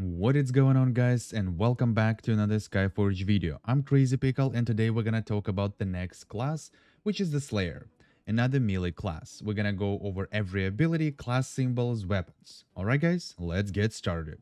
What is going on, guys, and welcome back to another Skyforge video. I'm Crazy Pickle, and today we're gonna talk about the next class, which is the Slayer, another melee class. We're gonna go over every ability, class symbols, weapons. Alright guys, let's get started.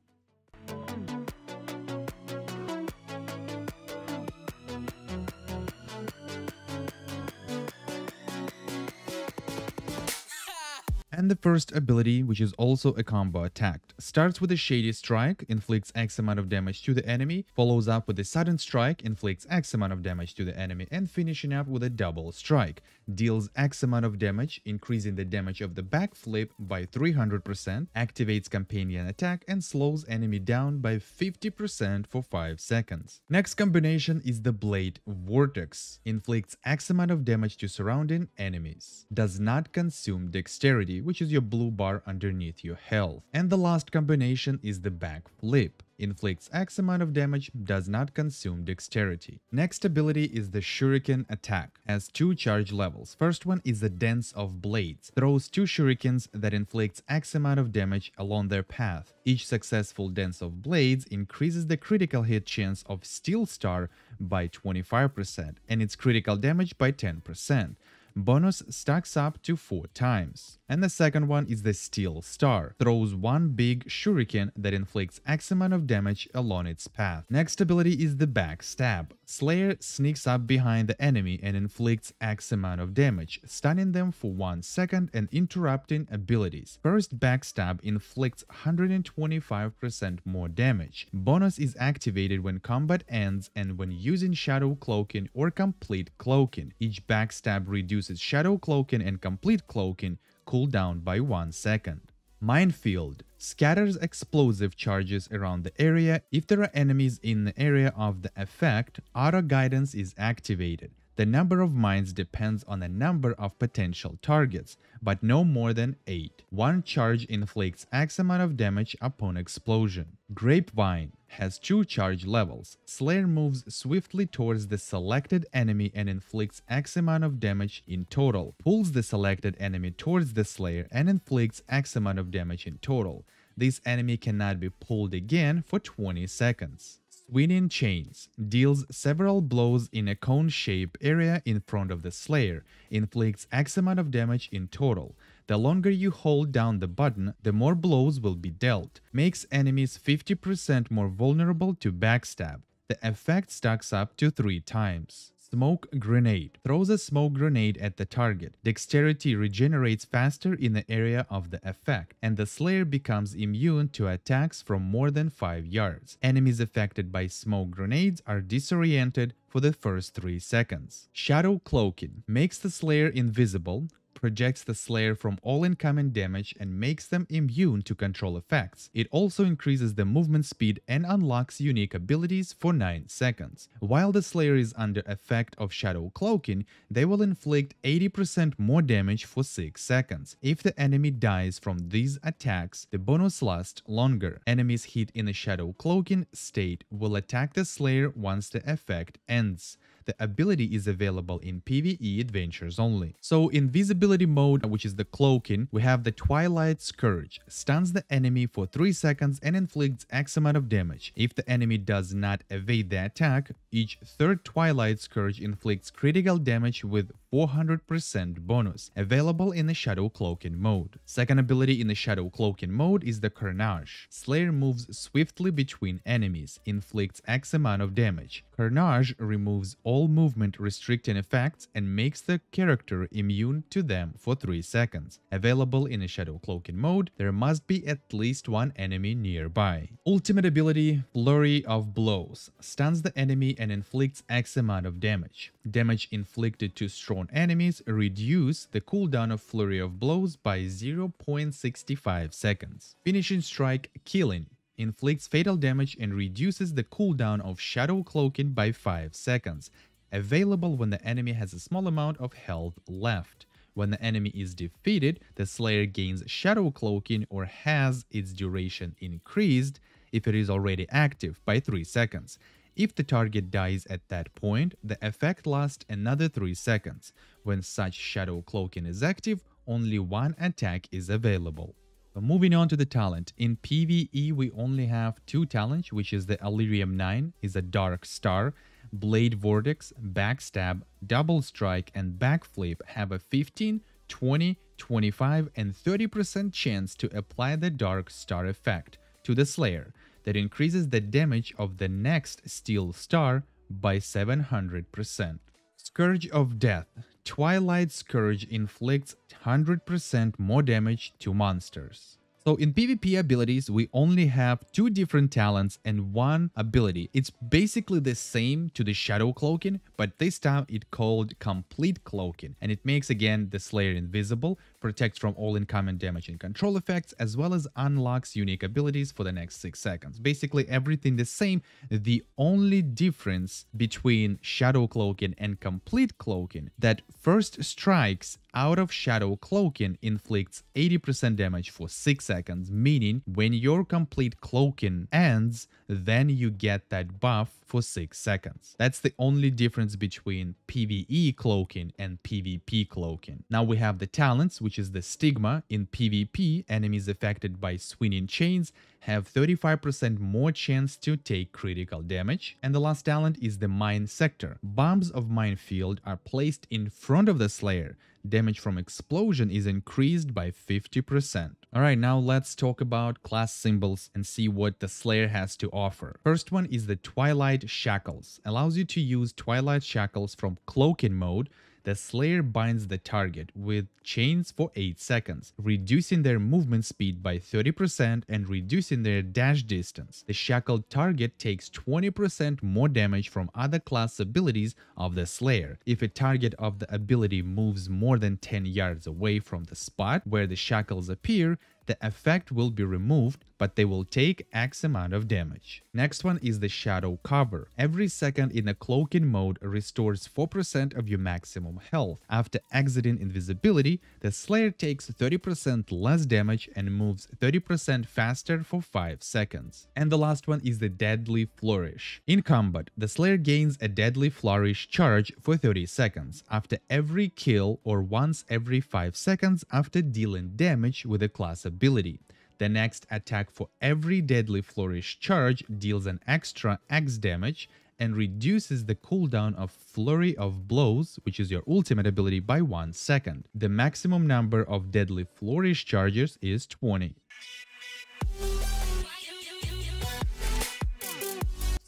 And the first ability, which is also a combo attack, starts with a Shady Strike, inflicts X amount of damage to the enemy, follows up with a Sudden Strike, inflicts X amount of damage to the enemy, and finishing up with a Double Strike, deals X amount of damage, increasing the damage of the backflip by 300%, activates Companion Attack, and slows enemy down by 50% for 5 seconds. Next combination is the Blade Vortex, inflicts X amount of damage to surrounding enemies, does not consume Dexterity, which is your blue bar underneath your health. And the last combination is the backflip. Inflicts X amount of damage, does not consume Dexterity. Next ability is the Shuriken Attack. Has 2 charge levels. First one is the Dance of Blades. Throws 2 shurikens that inflicts X amount of damage along their path. Each successful Dance of Blades increases the critical hit chance of Steel Star by 25% and its critical damage by 10%. Bonus stacks up to 4 times. And the second one is the Steel Star. Throws 1 big shuriken that inflicts X amount of damage along its path. Next ability is the Backstab. Slayer sneaks up behind the enemy and inflicts X amount of damage, stunning them for 1 second and interrupting abilities. First Backstab inflicts 125% more damage. Bonus is activated when combat ends and when using Shadow Cloaking or Complete Cloaking. Each Backstab reduces Shadow Cloaking and Complete Cloaking cooldown by 1 second. Minefield scatters explosive charges around the area. If there are enemies in the area of the effect, auto guidance is activated. The number of mines depends on the number of potential targets, but no more than 8. 1 charge inflicts X amount of damage upon explosion. Grapevine has 2 charge levels. Slayer moves swiftly towards the selected enemy and inflicts X amount of damage in total. Pulls the selected enemy towards the Slayer and inflicts X amount of damage in total. This enemy cannot be pulled again for 20 seconds. Swinging Chains deals several blows in a cone-shaped area in front of the Slayer, inflicts X amount of damage in total. The longer you hold down the button, the more blows will be dealt. Makes enemies 50% more vulnerable to backstab. The effect stacks up to 3 times. Smoke Grenade throws a smoke grenade at the target. Dexterity regenerates faster in the area of the effect, and the Slayer becomes immune to attacks from more than 5 yards. Enemies affected by smoke grenades are disoriented for the first 3 seconds. Shadow Cloaking makes the Slayer invisible, projects the Slayer from all incoming damage and makes them immune to control effects. It also increases the movement speed and unlocks unique abilities for 9 seconds. While the Slayer is under effect of Shadow Cloaking, they will inflict 80% more damage for 6 seconds. If the enemy dies from these attacks, the bonus lasts longer. Enemies hit in the Shadow Cloaking state will attack the Slayer once the effect ends. The ability is available in PvE adventures only. So in visibility mode, which is the cloaking, we have the Twilight Scourge. Stuns the enemy for 3 seconds and inflicts X amount of damage. If the enemy does not evade the attack, each third Twilight Scourge inflicts critical damage with 400% bonus, available in the Shadow Cloaking mode. Second ability in the Shadow Cloaking mode is the Carnage. Slayer moves swiftly between enemies, inflicts X amount of damage. Carnage removes all movement restricting effects and makes the character immune to them for 3 seconds. Available in the Shadow Cloaking mode, there must be at least 1 enemy nearby. Ultimate ability, Flurry of Blows, stuns the enemy and inflicts X amount of damage. Damage inflicted to strong enemies reduce the cooldown of Flurry of Blows by 0.65 seconds. Finishing Strike, Killing, inflicts fatal damage and reduces the cooldown of Shadow Cloaking by 5 seconds. Available when the enemy has a small amount of health left. When the enemy is defeated, the Slayer gains Shadow Cloaking or has its duration increased if it is already active by 3 seconds. If the target dies at that point, the effect lasts another 3 seconds. When such Shadow Cloaking is active, only 1 attack is available. But moving on to the talent. In PvE, we only have two talents, which is the Elerium 9, is a Dark Star. Blade Vortex, Backstab, Double Strike, and Backflip have a 15, 20, 25, and 30% chance to apply the Dark Star effect to the Slayer that increases the damage of the next Steel Star by 700%. Scourge of Death. Twilight Scourge inflicts 100% more damage to monsters. So in PvP abilities, we only have two different talents and one ability. It's basically the same to the Shadow Cloaking, but this time it's called Complete Cloaking, and it makes again the Slayer invisible, protects from all incoming damage and control effects, as well as unlocks unique abilities for the next 6 seconds. Basically everything the same. The only difference between Shadow Cloaking and Complete Cloaking that first strikes out of Shadow Cloaking inflicts 80% damage for 6 seconds, meaning when your Complete Cloaking ends, then you get that buff for 6 seconds. That's the only difference between PvE cloaking and PvP cloaking. Now we have the talents, which is the Stigma. In PvP, enemies affected by swinging chains have 35% more chance to take critical damage. And the last talent is the Mine Sector. Bombs of Minefield are placed in front of the Slayer. Damage from explosion is increased by 50%. Alright, now let's talk about class symbols and see what the Slayer has to offer. First one is the Twilight Shackles. Allows you to use Twilight Shackles from cloaking mode. The Slayer binds the target with chains for 8 seconds, reducing their movement speed by 30% and reducing their dash distance. The shackled target takes 20% more damage from other class abilities of the Slayer. If a target of the ability moves more than 10 yards away from the spot where the shackles appear, the effect will be removed, but they will take X amount of damage. Next one is the Shadow Cover. Every second in a cloaking mode restores 4% of your maximum health. After exiting invisibility, the Slayer takes 30% less damage and moves 30% faster for 5 seconds. And the last one is the Deadly Flourish. In combat, the Slayer gains a Deadly Flourish charge for 30 seconds after every kill or once every 5 seconds after dealing damage with a class ability. The next attack for every Deadly Flourish charge deals an extra X damage and reduces the cooldown of Flurry of Blows, which is your ultimate ability, by 1 second. The maximum number of Deadly Flourish charges is 20.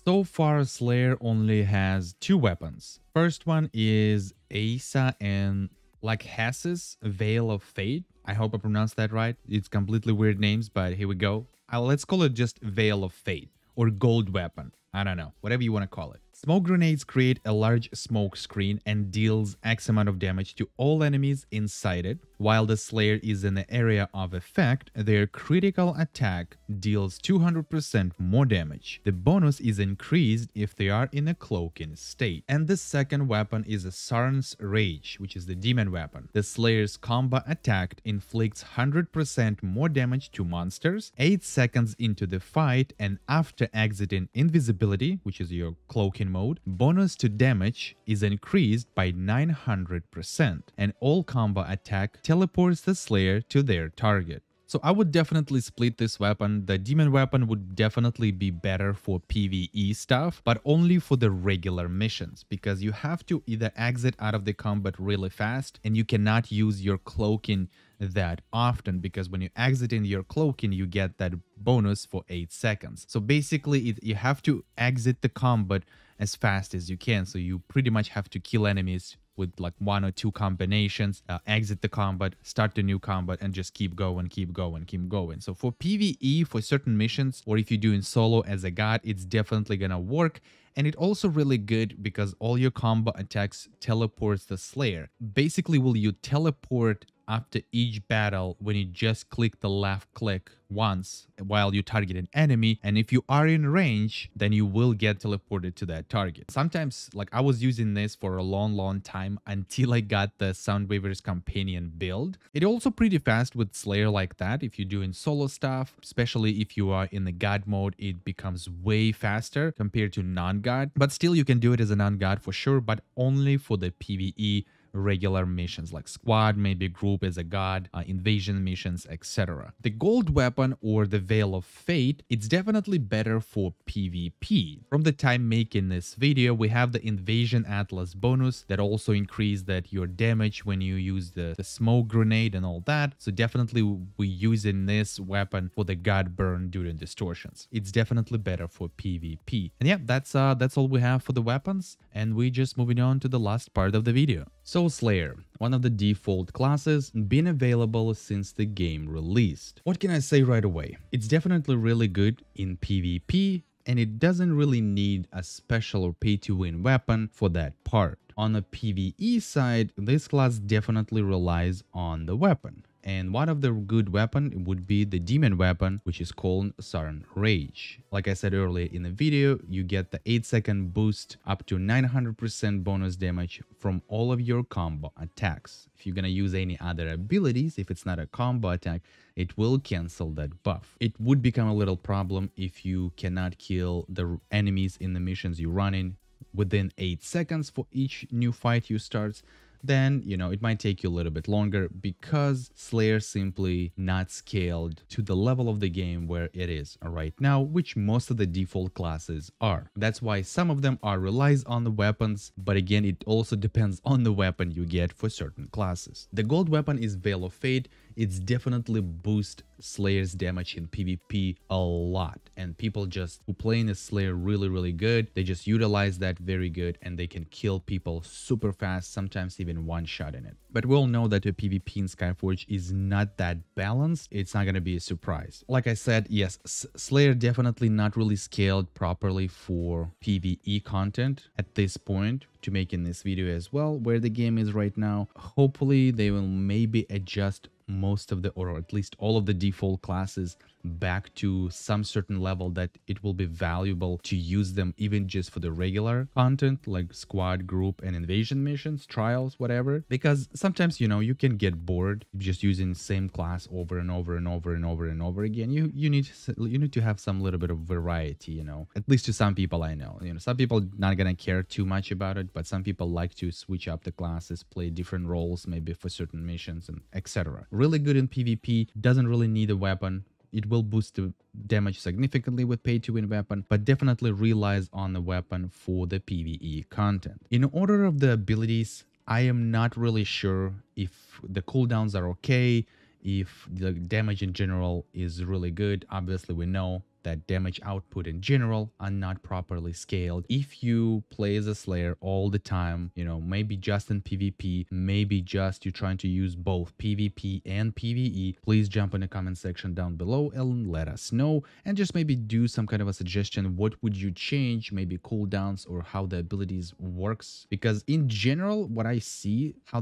So far, Slayer only has 2 weapons. First one is Asa and Hess's Veil of Fate. I hope I pronounced that right. It's completely weird names, but here we go. Let's call it just Veil of Fate or Gold Weapon. I don't know, whatever you want to call it. Smoke grenades create a large smoke screen and deals X amount of damage to all enemies inside it. While the Slayer is in the area of effect, their critical attack deals 200% more damage. The bonus is increased if they are in a cloaking state. And the second weapon is a Sarn's Rage, which is the demon weapon. The Slayer's combo attack inflicts 100% more damage to monsters 8 seconds into the fight and after exiting invisibility, which is your cloaking mode. Bonus to damage is increased by 900%, and all combo attack teleports the Slayer to their target. So I would definitely split this weapon. The demon weapon would definitely be better for PvE stuff, but only for the regular missions, because you have to either exit out of the combat really fast and you cannot use your cloaking that often, because when you exit in your cloaking you get that bonus for 8 seconds. So basically you have to exit the combat as fast as you can, so you pretty much have to kill enemies with like 1 or 2 combinations, exit the combat, start the new combat, and just keep going. So for PvE, for certain missions, or if you're doing solo as a god, it's definitely gonna work. And it also really good because all your combo attacks teleports the Slayer. Basically, will you teleport after each battle when you just click the left click once while you target an enemy, and if you are in range, then you will get teleported to that target. Sometimes, like I was using this for a long time until I got the Soundwaver's Companion build. It's also pretty fast with Slayer like that. If you're doing solo stuff, especially if you are in the god mode, it becomes way faster compared to non-god, but still you can do it as a non-god for sure, but only for the PvE regular missions like squad, maybe group as a god, invasion missions, etc. The gold weapon or the Veil of Fate, it's definitely better for PvP. From the time making this video, we have the Invasion Atlas bonus that also increase that your damage when you use the smoke grenade and all that. So definitely we using this weapon for the god burn during distortions. It's definitely better for PvP. And yeah, that's all we have for the weapons, and we just moving on to the last part of the video. Soul Slayer, one of the default classes, been available since the game released. What can I say right away? It's definitely really good in PvP, and it doesn't really need a special or pay-to-win weapon for that part. On the PvE side, this class definitely relies on the weapon. And one of the good weapon would be the demon weapon, which is called Saran Rage. Like I said earlier in the video, you get the 8-second boost up to 900% bonus damage from all of your combo attacks. If you're gonna use any other abilities, if it's not a combo attack, it will cancel that buff. It would become a little problem if you cannot kill the enemies in the missions you run in within 8 seconds for each new fight you start. Then, you know, it might take you a little bit longer because Slayer simply not scaled to the level of the game where it is right now, which most of the default classes are. That's why some of them relies on the weapons, but again, it also depends on the weapon you get for certain classes. The gold weapon is Veil of Fate. It's definitely boost Slayer's damage in PvP a lot, and people just who playing a Slayer really good, they just utilize that very good, and they can kill people super fast, sometimes even one shot in it. But we all know that the PvP in Skyforge is not that balanced. It's not going to be a surprise. Like I said, yes, Slayer definitely not really scaled properly for PvE content at this point to make in this video as well, where the game is right now. Hopefully they will maybe adjust most of the, or at least all of the default classes back to some certain level that it will be valuable to use them even just for the regular content like squad, group, and invasion missions, trials, whatever. Because sometimes, you know, you can get bored just using the same class over and over and over and over and over again. You need to have some little bit of variety, you know, at least to some people I know. You know, some people not gonna care too much about it, but some people like to switch up the classes, play different roles maybe for certain missions, and etc. Really good in PvP, doesn't really need a weapon. It will boost the damage significantly with pay-to-win weapon, but definitely relies on the weapon for the PvE content. In order of the abilities, I am not really sure if the cooldowns are okay, if the damage in general is really good. Obviously, we know that damage output in general are not properly scaled. If you play as a Slayer all the time, you know, maybe just in PvP, maybe just you're trying to use both PvP and PvE, please jump in the comment section down below and let us know, and just maybe do some kind of a suggestion. What would you change, maybe cooldowns or how the abilities works? Because in general, what I see, how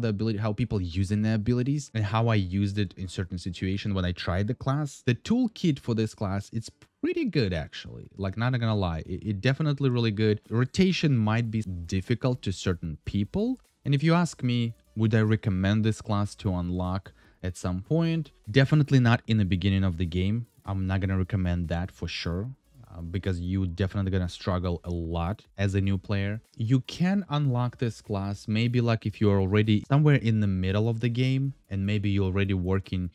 people using the abilities and how I used it in certain situations when I tried the class, the toolkit for this class, it's pretty good actually, like not gonna lie, it definitely really good. Rotation might be difficult to certain people, and if you ask me, would I recommend this class to unlock at some point? Definitely not in the beginning of the game. I'm not gonna recommend that for sure, because you definitely gonna struggle a lot as a new player. You can unlock this class maybe like if you're already somewhere in the middle of the game and maybe you're already working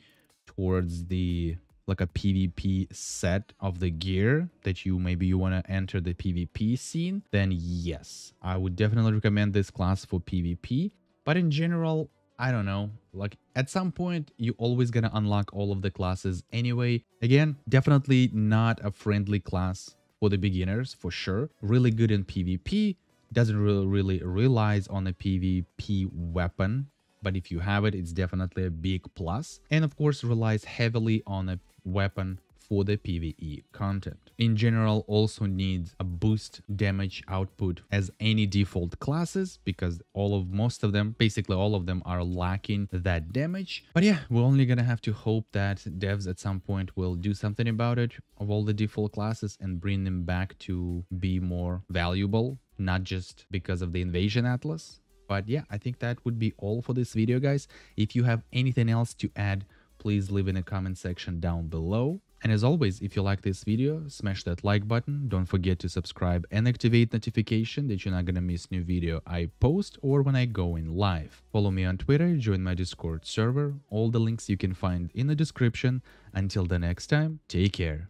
towards the like a PvP set of the gear that you want to enter the PvP scene, then yes, I would definitely recommend this class for PvP. But in general, I don't know, like at some point you always gonna unlock all of the classes anyway. Again, definitely not a friendly class for the beginners for sure. Really good in PvP, doesn't really relies on a PvP weapon, but if you have it, it's definitely a big plus. And of course relies heavily on a weapon for the PvE content. In general, also needs a boost damage output as any default classes, because most of them, basically all of them, are lacking that damage. But yeah, we're only gonna have to hope that devs at some point will do something about it of all the default classes and bring them back to be more valuable, not just because of the Invasion Atlas. But yeah, I think that would be all for this video, guys. If you have anything else to add, please leave in the comment section down below. And as always, if you like this video, smash that like button, don't forget to subscribe and activate notification that you're not gonna miss new video I post or when I go in live. Follow me on Twitter, join my Discord server, all the links you can find in the description. Until the next time, take care.